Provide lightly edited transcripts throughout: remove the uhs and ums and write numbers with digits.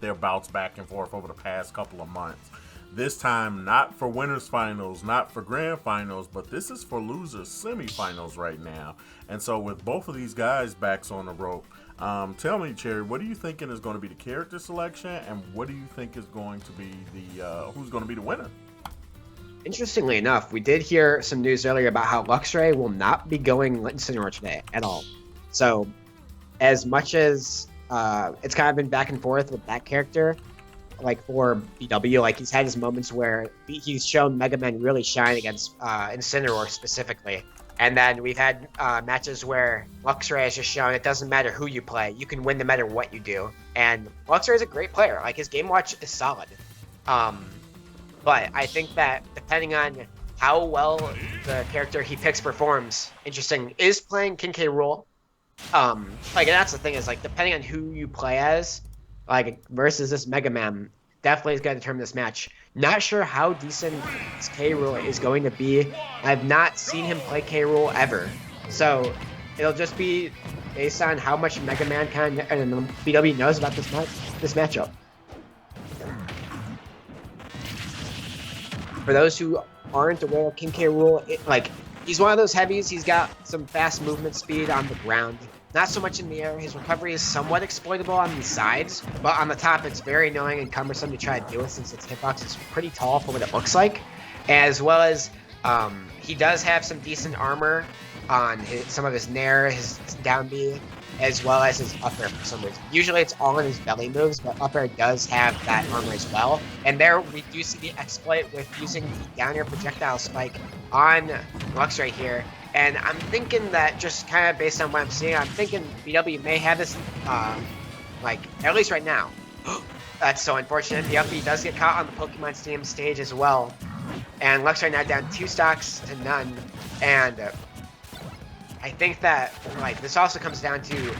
their bouts back and forth over the past couple of months. This time, not for winners finals, not for grand finals, but this is for losers semifinals right now. And so with both of these guys backs on the rope, tell me, Cherry, what are you thinking is going to be the character selection, and what do you think is going to be who's going to be the winner? Interestingly enough, we did hear some news earlier about how Luxray will not be going Incineroar today at all. So, as much as it's kind of been back and forth with that character, like for BW, like he's had his moments where he's shown Mega Man really shine against Incineroar specifically. And then we've had matches where Luxray has just shown it doesn't matter who you play, you can win no matter what you do. And Luxray is a great player. Like his game watch is solid. But I think that depending on how well the character he picks performs, interesting, is playing K.Rool. Like, and that's the thing is, like, depending on who you play as, like, versus this Mega Man, definitely is going to determine this match. Not sure how decent K.Rool is going to be. I've not seen him play K.Rool ever. So it'll just be based on how much Mega Man and BW knows about this matchup. For those who aren't aware of K.Rool, like, he's one of those heavies. He's got some fast movement speed on the ground. Not so much in the air. His recovery is somewhat exploitable on the sides, but on the top, it's very annoying and cumbersome to try to deal with since its hitbox is pretty tall for what it looks like. As well as, he does have some decent armor on some of his Nair, his down B, as well as his up air for some reason. Usually it's all in his belly moves, but up air does have that armor as well. And there we do see the exploit with using the down air projectile spike on Luxray here. And I'm thinking that just kind of based on what I'm seeing, I'm thinking BW may have this, like, at least right now. That's so unfortunate. The up B does get caught on the Pokemon Stadium stage as well. And Luxray now down 2 stocks to none. And I think that, like, this also comes down to,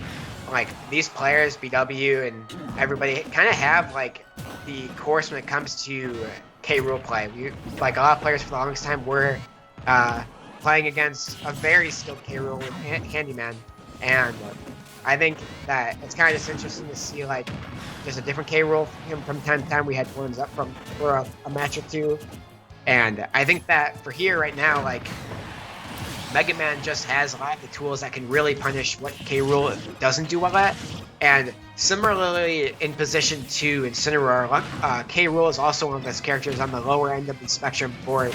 like, these players, BW and everybody, kind of have, like, the course when it comes to K.Rool play. Like, a lot of players for the longest time were playing against a very skilled K.Rool with Handyman, and I think that it's kind of just interesting to see, like, just a different K.Rool from time to time. We had ones up for a match or two, and I think that for here right now, like, Mega Man just has a lot of the tools that can really punish what K.Rool doesn't do well at. And similarly, in position 2 Incineroar, K.Rool is also one of those characters on the lower end of the spectrum for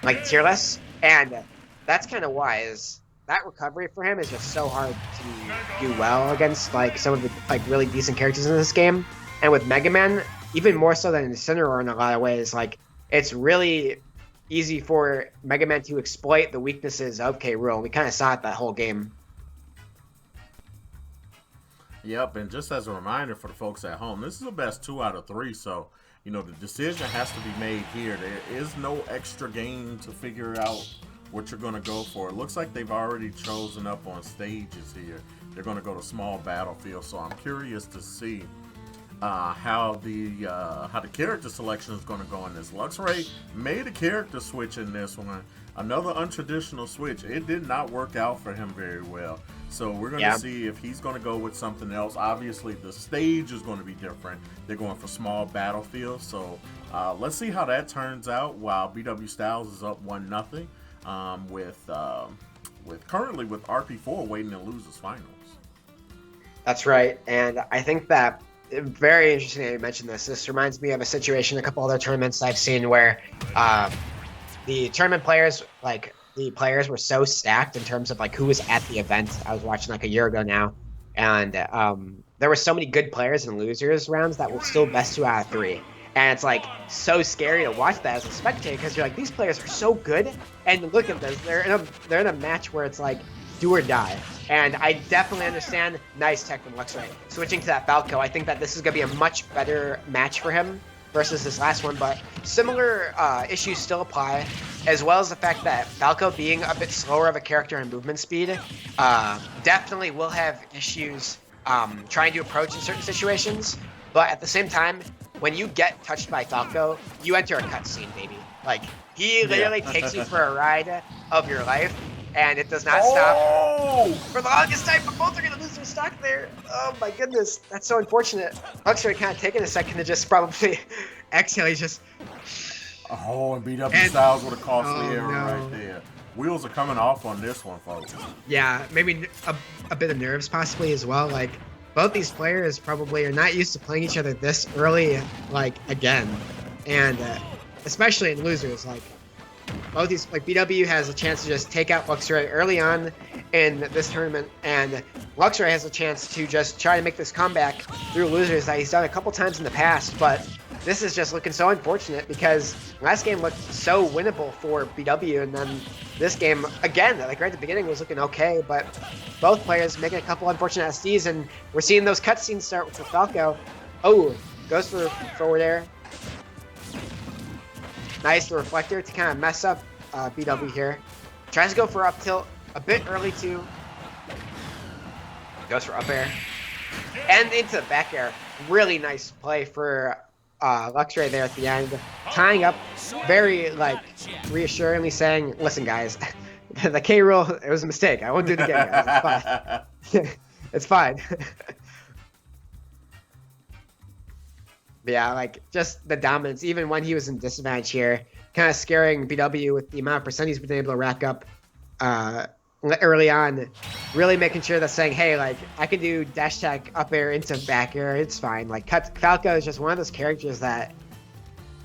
like tier lists. And that's kind of why is that recovery for him is just so hard to do well against like some of the like really decent characters in this game. And with Mega Man, even more so than Incineroar in a lot of ways, like it's really easy for Mega Man to exploit the weaknesses of K.Rool. We kind of saw it that whole game. Yep, and just as a reminder for the folks at home, this is the best 2 out of 3, so you know, the decision has to be made here. There is no extra game to figure out what you're going to go for. It looks like they've already chosen up on stages here. They're going to go to small battlefield, so I'm curious to see how the character selection is going to go in this. Luxray made a character switch in this one. Another untraditional switch. It did not work out for him very well. So we're going to see if he's going to go with something else. Obviously, the stage is going to be different. They're going for small battlefield. So let's see how that turns out while BW Styles is up 1-0 with currently with RP4 waiting to lose his finals. That's right. And I think that very interesting that you mentioned this. This reminds me of a situation, a couple other tournaments I've seen where the tournament players, like the players were so stacked in terms of like who was at the event. I was watching like a year ago now, and there were so many good players in losers rounds that were still best 2 out of 3. And it's like so scary to watch that as a spectator because you're like, these players are so good, and look at this, they're in a match where it's like do or die. And I definitely understand nice tech from Luxray. Switching to that Falco, I think that this is going to be a much better match for him versus this last one, but similar issues still apply, as well as the fact that Falco being a bit slower of a character in movement speed definitely will have issues trying to approach in certain situations, but at the same time, when you get touched by Falco, you enter a cutscene, baby. Like, he literally takes you for a ride of your life, and it does not stop. For the longest time, but both are going to lose their stock there. Oh my goodness, that's so unfortunate. Luxray kind of taking a second to just probably exhale. He's just. Oh, and BW Styles with a costly error no. right there. Wheels are coming off on this one, folks. Yeah, maybe a bit of nerves possibly as well. Like, both these players probably are not used to playing each other this early, like, again. And especially in losers, like, both these, like, BW has a chance to just take out Luxray early on in this tournament, and Luxray has a chance to just try to make this comeback through losers that he's done a couple times in the past, but this is just looking so unfortunate because last game looked so winnable for BW, and then this game, again, like right at the beginning, was looking okay, but both players making a couple unfortunate SDs, and we're seeing those cutscenes start with Falco. Oh, goes for forward air. Nice, the reflector to kind of mess up BW here. Tries to go for up tilt a bit early too. Goes for up air. And into the back air. Really nice play for Luxray there at the end. Tying up very, like, reassuringly saying, listen guys, the K.Rool, it was a mistake. I won't do it again, guys. It's fine. It's fine. Yeah, like, just the dominance, even when he was in disadvantage here, kind of scaring BW with the amount of percent he's been able to rack up early on, really making sure that's saying, hey, like, I can do dash tag up air into back air, it's fine. Like, Falco is just one of those characters that,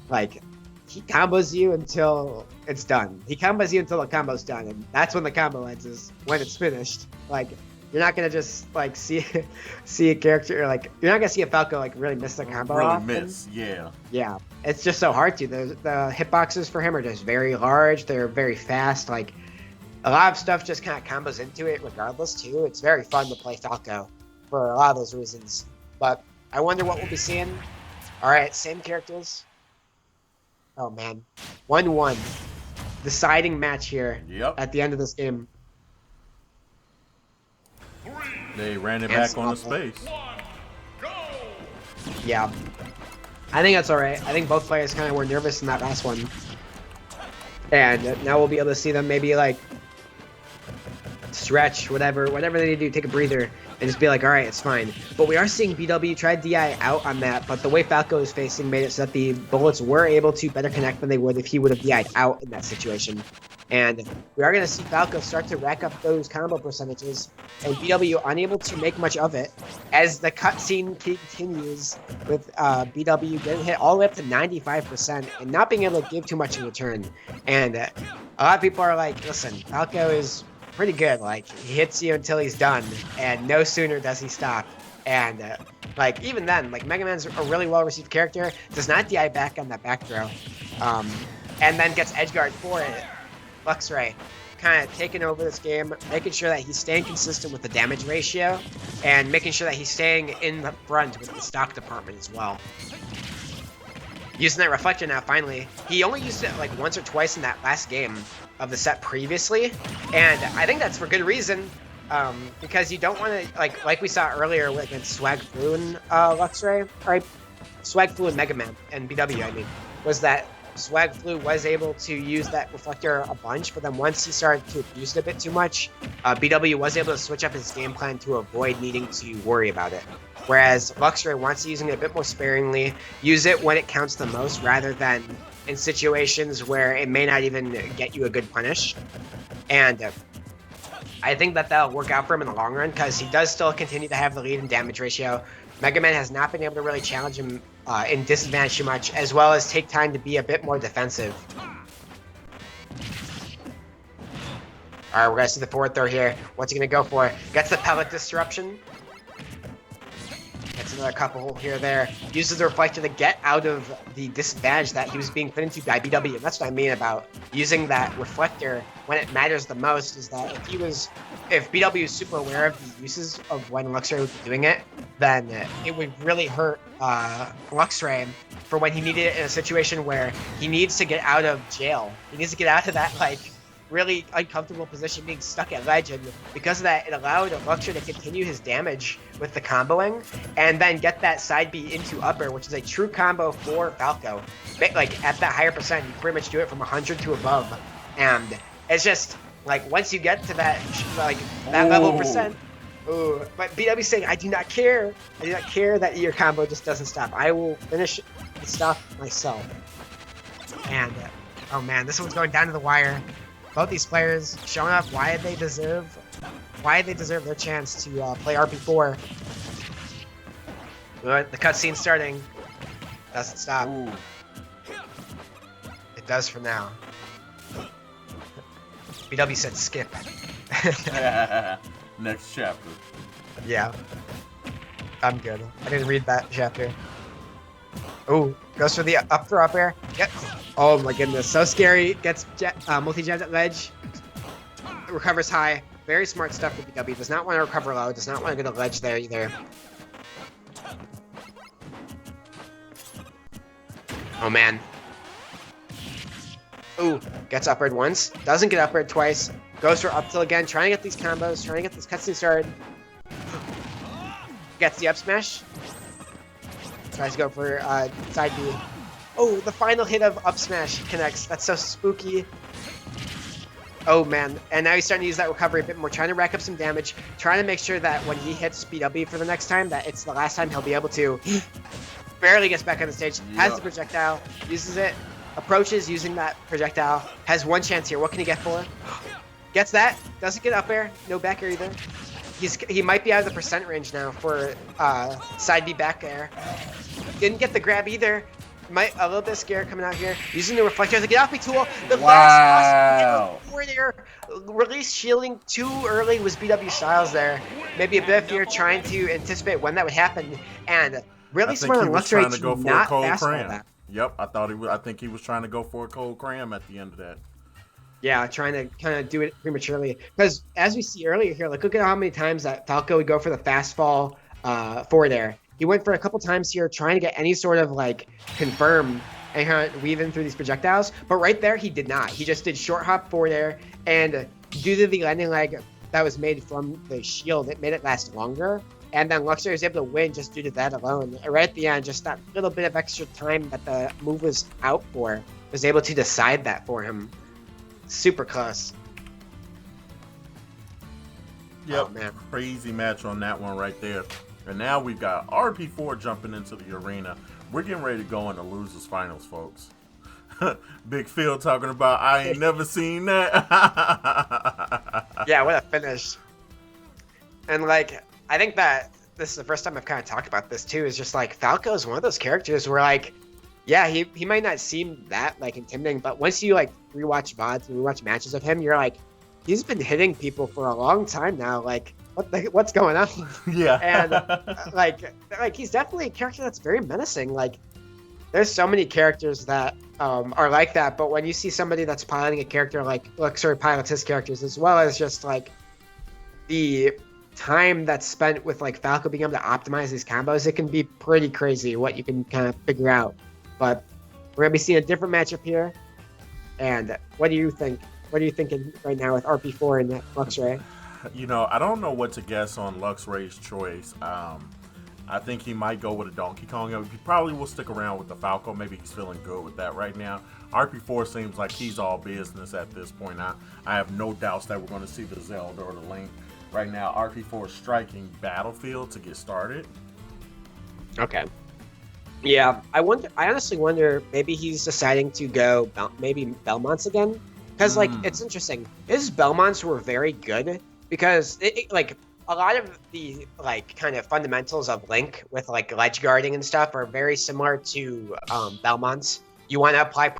like, he combos you until it's done. He combos you until the combo's done, and that's when the combo ends, is when it's finished. Like, you're not gonna just like see a character, like, you're not gonna see a Falco like really miss the combo. Really often. miss, yeah. Yeah, it's just so hard to. The hitboxes for him are just very large. They're very fast. Like, a lot of stuff just kind of combos into it regardless too. It's very fun to play Falco for a lot of those reasons. But I wonder what we'll be seeing. All right, same characters. Oh man, 1-1, deciding match here. Yep. At the end of this game. They ran it back on the space. Yeah. I think that's all right. I think both players kind of were nervous in that last one. And now we'll be able to see them maybe, like, stretch, whatever they need to do, take a breather, and just be like, all right, it's fine. But we are seeing BW try to DI out on that, but the way Falco is facing made it so that the bullets were able to better connect than they would if he would have DI'd out in that situation. And we are going to see Falco start to rack up those combo percentages, and BW unable to make much of it as the cutscene continues with BW getting hit all the way up to 95% and not being able to give too much in return. And a lot of people are like, listen, Falco is pretty good. Like, he hits you until he's done, and no sooner does he stop. And like, even then, like, Mega Man's a really well-received character, does not DI back on that back throw, and then gets edge guard for it. Luxray kind of taking over this game, making sure that he's staying consistent with the damage ratio, and making sure that he's staying in the front with the stock department as well. Using that reflector now, finally. He only used it like once or twice in that last game of the set previously, and I think that's for good reason, because you don't want to, like we saw earlier against Swag Flu and Luxray, or Swag Flu and Mega Man, and BW, I mean, was that Swag Flu was able to use that reflector a bunch, but then once he started to abuse it a bit too much, BW was able to switch up his game plan to avoid needing to worry about it. Whereas Luxray wants to using it a bit more sparingly, use it when it counts the most rather than in situations where it may not even get you a good punish. And I think that that'll work out for him in the long run because he does still continue to have the lead in damage ratio. Mega Man has not been able to really challenge him in disadvantage too much, as well as take time to be a bit more defensive. All right, we're gonna see the forward throw here. What's he gonna go for? Gets the pellet disruption. Gets another couple here there. Uses the reflector to get out of the disadvantage that he was being put into by BW. And that's what I mean about using that reflector when it matters the most, is that if BW is super aware of the uses of when Luxray would be doing it, then it would really hurt Luxray for when he needed it in a situation where he needs to get out of jail. He needs to get out of that, like, really uncomfortable position being stuck at ledge, and because of that, it allowed Luxray to continue his damage with the comboing and then get that side B into upper, which is a true combo for Falco. Like, at that higher percent, you pretty much do it from 100 to above, and it's just like, once you get to that, like, that level of percent, Ooh, but BW saying, I do not care. I do not care that your combo just doesn't stop. I will finish the stuff myself. And, oh man, this one's going down to the wire. Both these players showing off why they deserve their chance to play RP4. But the cutscene starting. Doesn't stop. Ooh. It does for now. BW said skip. Next chapter. Yeah. I'm good. I didn't read that chapter. Oh, goes for the up throw up air. Yep. Oh my goodness, so scary. Gets multi-jab at ledge. Recovers high. Very smart stuff for BW. Does not want to recover low. Does not want to get a ledge there either. Oh man. Ooh, gets upward once. Doesn't get upward twice. Goes for up tilt again. Trying to get these combos. Trying to get this cutscene started. Gets the up smash. Tries to go for side B. Oh, the final hit of up smash connects. That's so spooky. Oh man, and now he's starting to use that recovery a bit more, trying to rack up some damage, trying to make sure that when he hits BW for the next time, that it's the last time he'll be able to. Barely gets back on the stage, has the projectile, uses it, approaches using that projectile, has one chance here. What can he get for? Gets that, doesn't get up air, no back air either. He might be out of the percent range now for side B back air. Didn't get the grab either. A little bit scared coming out here. Using the reflector as a get off me tool. The last before there. Release shielding too early was BW Styles there. Maybe a bit of fear trying to anticipate when that would happen. And really smart on Luxray to not fastball that. Yep, I think he was trying to go for a cold cram at the end of that. Yeah, trying to kind of do it prematurely. Because as we see earlier here, like look at how many times that Falco would go for the fast fall forward air. He went for a couple times here trying to get any sort of like confirm and kind of weave in through these projectiles. But right there, he did not. He just did short hop forward air. And due to the landing leg that was made from the shield, it made it last longer. And then Luxray was able to win just due to that alone. Right at the end, just that little bit of extra time that the move was out for was able to decide that for him. Super close. Yep, oh, man. Crazy match on that one right there. And now we've got RP4 jumping into the arena. We're getting ready to go into losers finals, folks. Big Phil talking about, I ain't never seen that. Yeah, what a finish. And like, I think that this is the first time I've kind of talked about this too, is just like Falco is one of those characters where like, yeah, he might not seem that like intimidating, but once you like rewatch VODs and rewatch matches of him, you're like, he's been hitting people for a long time now. Like, what's going on? Yeah. And like he's definitely a character that's very menacing. Like, there's so many characters that are like that, but when you see somebody that's piloting a character like Luxray pilots his characters, as well as just like the time that's spent with like Falco being able to optimize these combos, it can be pretty crazy what you can kind of figure out. But we're gonna be seeing a different matchup here. And what do you think? What are you thinking right now with RP4 and Luxray? You know, I don't know what to guess on Luxray's choice. I think he might go with a Donkey Kong. He probably will stick around with the Falco. Maybe he's feeling good with that right now. RP4 seems like he's all business at this point. I have no doubts that we're going to see the Zelda or the Link. Right now, RP4 is striking Battlefield to get started. Okay. Yeah, I honestly wonder, maybe he's deciding to go maybe Belmonts again. Because, like, it's interesting. His Belmonts were very good because, like, a lot of the, like, kind of fundamentals of Link with, like, ledge guarding and stuff are very similar to Belmonts. You want to apply